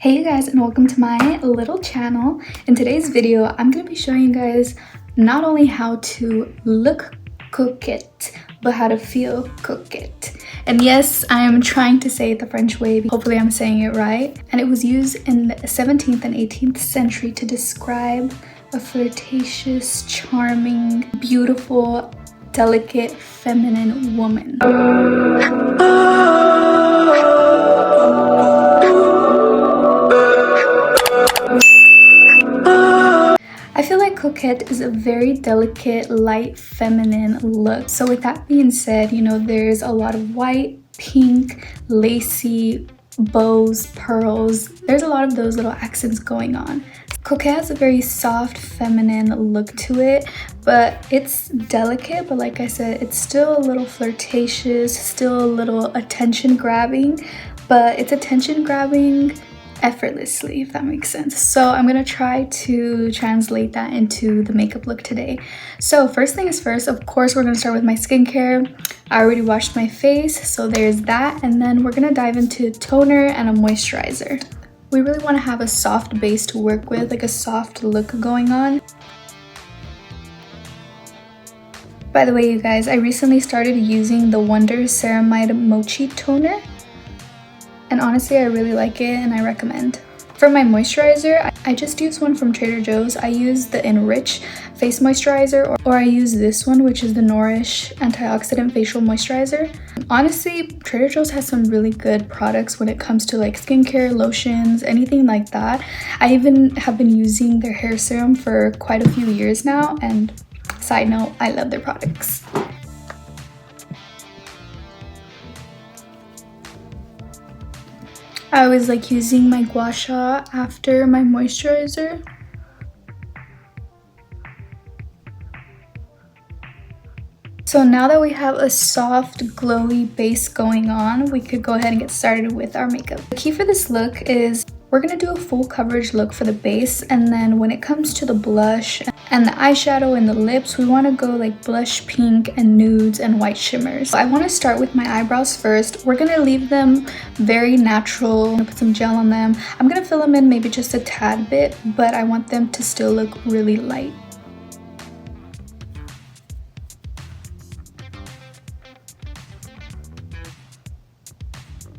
Hey you guys, and welcome to my little channel. In today's video, I'm going to be showing you guys not only how to look coquette, but how to feel coquette. And yes, I am trying to say it the French way. Hopefully I'm saying it right. And it was used in the 17th and 18th century to describe a flirtatious, charming, beautiful, delicate, feminine woman. I feel like coquette is a very delicate, light, feminine look. So with that being said, you know, there's a lot of white, pink, lacy, bows, pearls. There's a lot of those little accents going on. Coquette has a very soft, feminine look to it, but it's delicate. But like I said, it's still a little flirtatious, still a little attention grabbing, but it's attention grabbing effortlessly, if that makes sense. So I'm gonna try to translate that into the makeup look today. So first things first, of course, we're gonna start with my skincare. I already washed my face, so there's that. And then we're gonna dive into toner and a moisturizer. We really wanna have a soft base to work with, like a soft look going on. By the way, you guys, I recently started using the Wonder Ceramide Mochi Toner. And honestly, I really like it and I recommend. For my moisturizer, I just use one from Trader Joe's. I use the Enrich Face Moisturizer, or I use this one, which is the Nourish Antioxidant Facial Moisturizer. Honestly, Trader Joe's has some really good products when it comes to like skincare, lotions, anything like that. I even have been using their hair serum for quite a few years now, and side note, I love their products. I always like using my gua sha after my moisturizer. So now that we have a soft, glowy base going on, we could go ahead and get started with our makeup. The key for this look is we're gonna do a full coverage look for the base, and then when it comes to the blush and the eyeshadow and the lips, we want to go like blush pink and nudes and white shimmers. So I want to start with my eyebrows first. We're gonna leave them very natural. I'm gonna put some gel on them. I'm gonna fill them in maybe just a tad bit, but I want them to still look really light.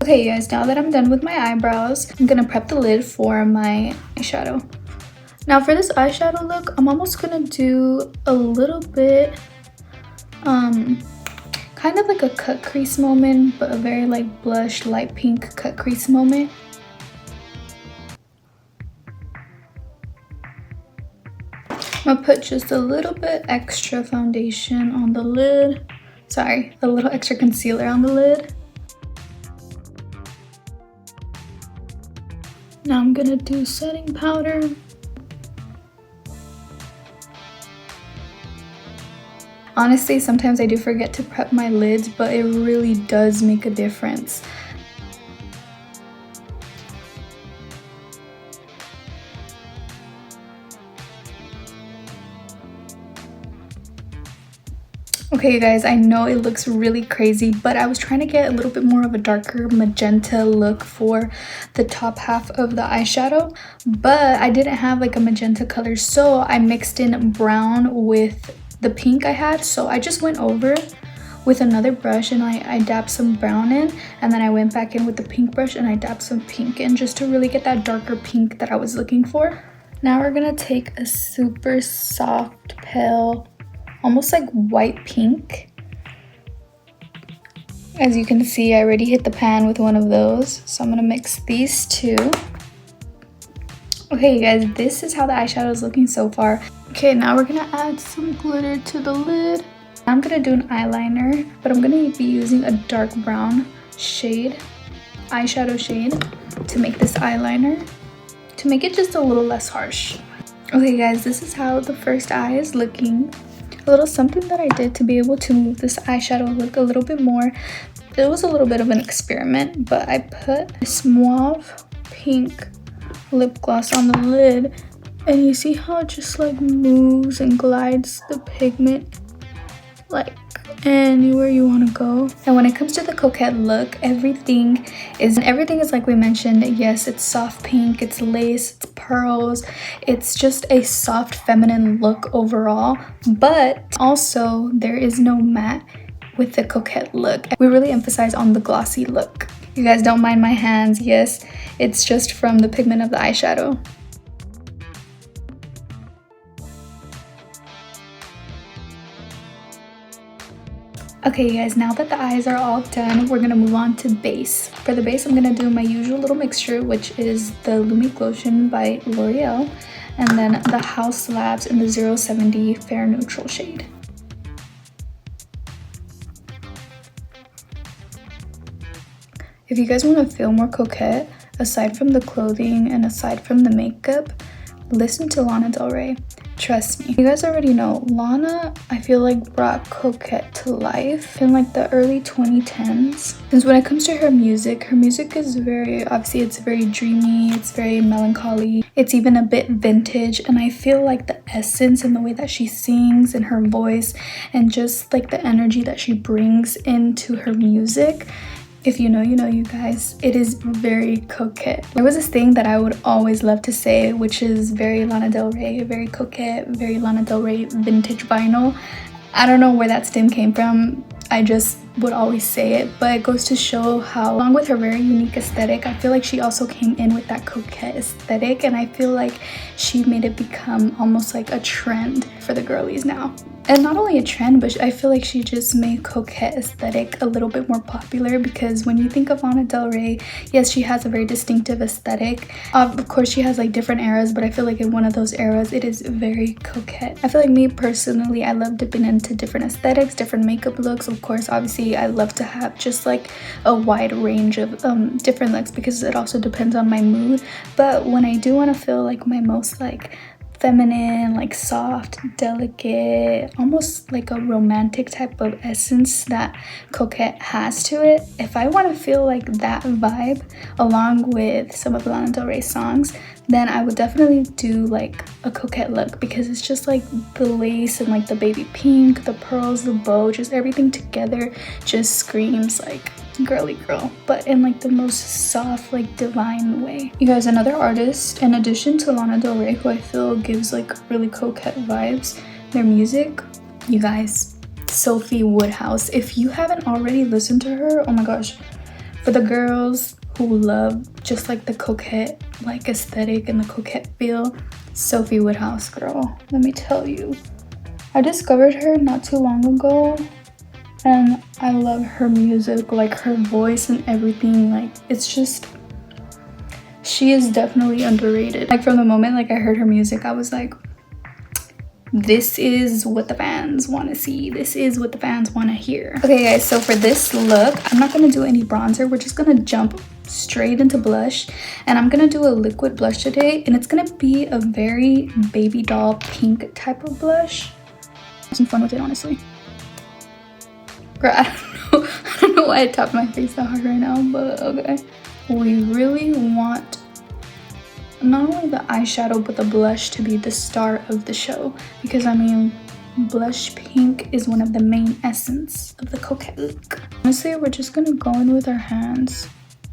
Okay, you guys, now that I'm done with my eyebrows, I'm gonna prep the lid for my eyeshadow. Now for this eyeshadow look, I'm almost gonna do a little bit, kind of like a cut crease moment, but a very like blush, light pink cut crease moment. I'm gonna put just a little bit extra foundation on the lid. Sorry, a little extra concealer on the lid. Now I'm gonna do setting powder. Honestly, sometimes I do forget to prep my lids, but it really does make a difference. Okay, you guys, I know it looks really crazy, but I was trying to get a little bit more of a darker magenta look for the top half of the eyeshadow, but I didn't have like a magenta color, so I mixed in brown with the pink I had. So I just went over with another brush and I dabbed some brown in, and then I went back in with the pink brush and I dabbed some pink in just to really get that darker pink that I was looking for. Now we're gonna take a super soft, pale, almost like white pink. As you can see, I already hit the pan with one of those, so I'm gonna mix these two. Okay, you guys, this is how the eyeshadow is looking so far. Okay, now we're gonna add some glitter to the lid. I'm gonna do an eyeliner, but I'm gonna be using a dark brown shade, eyeshadow shade, to make this eyeliner, to make it just a little less harsh. Okay guys, this is how the first eye is looking. A little something that I did to be able to move this eyeshadow look a little bit more. It was a little bit of an experiment, but I put this mauve pink lip gloss on the lid, and you see how it just like moves and glides the pigment like anywhere you want to go. And when it comes to the Coquette look, everything is like we mentioned. Yes, it's soft pink, it's lace, it's pearls, it's just a soft feminine look overall, but also there is no matte with the Coquette look. We really emphasize on the glossy look. You guys don't mind my hands. Yes, it's just from the pigment of the eyeshadow. Okay, you guys, now that the eyes are all done, we're gonna move on to base. For the base, I'm gonna do my usual little mixture, which is the Lumi Lotion by L'Oreal, and then the House Labs in the 070 Fair Neutral shade. If you guys want to feel more coquette, aside from the clothing and aside from the makeup, listen to Lana Del Rey. Trust me. You guys already know, Lana, I feel like, brought Coquette to life in like the early 2010s. Because when it comes to her music is very, obviously it's very dreamy, it's very melancholy, it's even a bit vintage, and I feel like the essence and the way that she sings and her voice and just like the energy that she brings into her music, if you know, you know, you guys, it is very Coquette. There was this thing that I would always love to say, which is very Lana Del Rey, very Coquette, very Lana Del Rey vintage vinyl. I don't know where that stem came from. I just would always say it, but it goes to show how, along with her very unique aesthetic, I feel like she also came in with that Coquette aesthetic, and I feel like she made it become almost like a trend for the girlies now. And not only a trend, but I feel like she just made Coquette aesthetic a little bit more popular, because when you think of Lana Del Rey, yes, she has a very distinctive aesthetic. Of course, she has like different eras, but I feel like in one of those eras, it is very Coquette. I feel like me personally, I love dipping into different aesthetics, different makeup looks. Of course, obviously, I love to have just like a wide range of different looks, because it also depends on my mood. But when I do want to feel like my most like feminine, like soft, delicate, almost like a romantic type of essence that Coquette has to it, if I want to feel like that vibe along with some of Lana Del Rey's songs, then I would definitely do like a Coquette look, because it's just like the lace and like the baby pink, the pearls, the bow, just everything together just screams like girly girl, but in like the most soft, like divine way. You guys, another artist in addition to Lana Del Rey who I feel gives like really Coquette vibes, their music, you guys, Sophie Woodhouse. If you haven't already listened to her, oh my gosh, for the girls who love just like the Coquette like aesthetic and the Coquette feel, Sophie Woodhouse, girl, let me tell you, I discovered her not too long ago, and I love her music, like her voice and everything. Like, it's just, she is definitely underrated. Like from the moment like I heard her music, I was like, this is what the fans want to see, this is what the fans want to hear. Okay guys, so for this look, I'm not going to do any bronzer, we're just going to jump straight into blush, and I'm going to do a liquid blush today, and it's going to be a very baby doll pink type of blush. Have some fun with it, honestly. Girl, I don't know why I tapped my face that hard right now, but okay. We really want not only the eyeshadow but the blush to be the star of the show, because I mean, blush pink is one of the main essence of the Coquette look. Honestly, we're just gonna go in with our hands.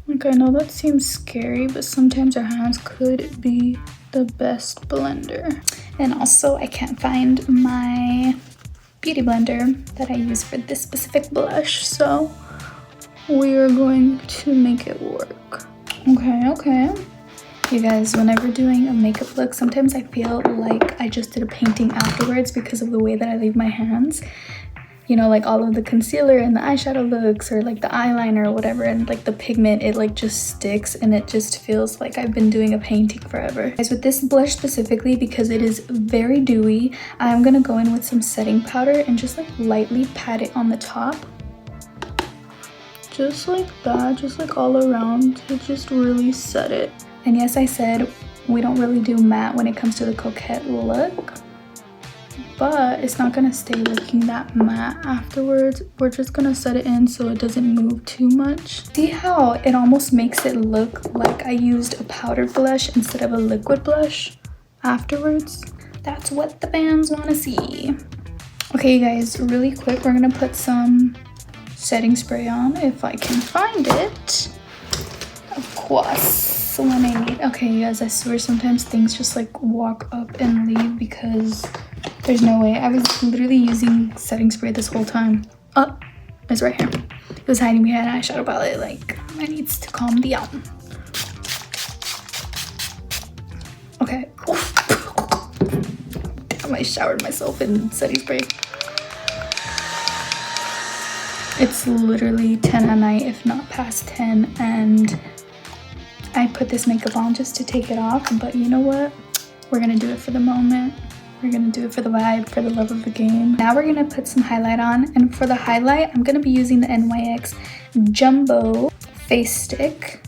Like, I know that seems scary, but sometimes our hands could be the best blender. And also, I can't find my beauty blender that I use for this specific blush, so we are going to make it work. Okay. You guys, whenever doing a makeup look, sometimes I feel like I just did a painting afterwards because of the way that I leave my hands. You know, like all of the concealer and the eyeshadow looks, or like the eyeliner or whatever, and like the pigment, it like just sticks and it just feels like I've been doing a painting forever. Guys, with this blush specifically, because it is very dewy, I'm gonna go in with some setting powder and just like lightly pat it on the top. Just like that, just like all around to just really set it. And yes, I said we don't really do matte when it comes to the Coquette look, but it's not gonna stay looking that matte afterwards. We're just gonna set it in so it doesn't move too much. See how it almost makes it look like I used a powder blush instead of a liquid blush afterwards? That's what the fans want to see. Okay, you guys, really quick, we're gonna put some setting spray on if I can find it. Of course, when I need. Okay, you guys, I swear sometimes things just like walk up and leave because there's no way. I was literally using setting spray this whole time. Oh, it's right here. It was hiding behind an eyeshadow palette. Like, I needs to calm down. Okay. Damn, I showered myself in setting spray. It's literally 10 at night, if not past 10, and I put this makeup on just to take it off, but you know what? We're gonna do it for the moment. We're gonna do it for the vibe, for the love of the game. Now we're gonna put some highlight on, and for the highlight, I'm gonna be using the NYX Jumbo Face Stick.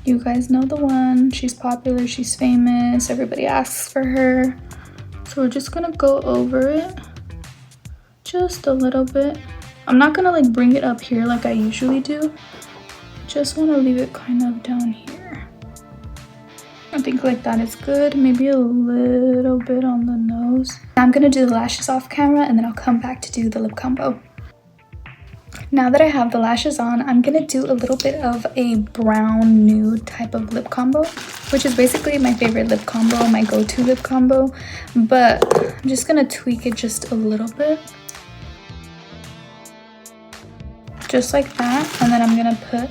You guys know the one. She's popular, she's famous, everybody asks for her. So we're just gonna go over it just a little bit. I'm not gonna like bring it up here like I usually do. Just wanna leave it kind of down here. I think like that is good. Maybe a little bit on the nose. I'm gonna do the lashes off camera and then I'll come back to do the lip combo. Now that I have the lashes on, I'm gonna do a little bit of a brown nude type of lip combo, which is basically my favorite lip combo, my go-to lip combo, but I'm just gonna tweak it just a little bit. Just like that, and then I'm gonna put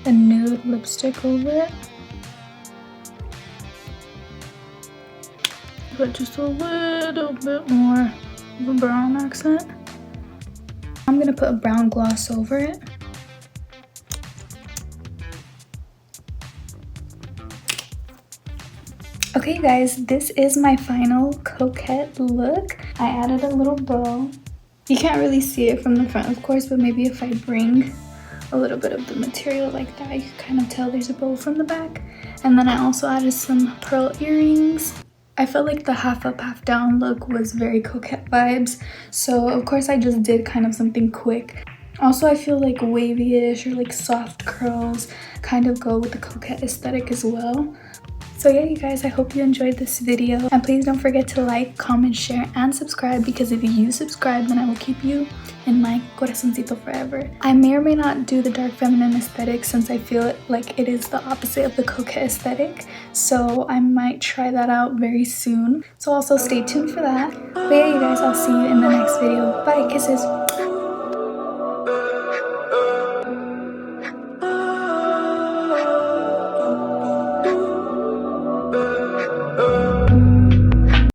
a nude lipstick over it. Put just a little bit more of a brown accent. I'm gonna put a brown gloss over it. Okay guys, this is my final Coquette look. I added a little bow. You can't really see it from the front, of course, but maybe if I bring a little bit of the material like that, you can kind of tell there's a bow from the back. And then I also added some pearl earrings. I felt like the half up, half down look was very Coquette vibes. So of course I just did kind of something quick. Also, I feel like wavy-ish or like soft curls kind of go with the Coquette aesthetic as well. So yeah, you guys, I hope you enjoyed this video. And please don't forget to like, comment, share, and subscribe, because if you subscribe, then I will keep you in my corazoncito forever. I may or may not do the dark feminine aesthetic since I feel like it is the opposite of the Coquette aesthetic. So I might try that out very soon. So also stay tuned for that. But yeah, you guys, I'll see you in the next video. Bye, kisses.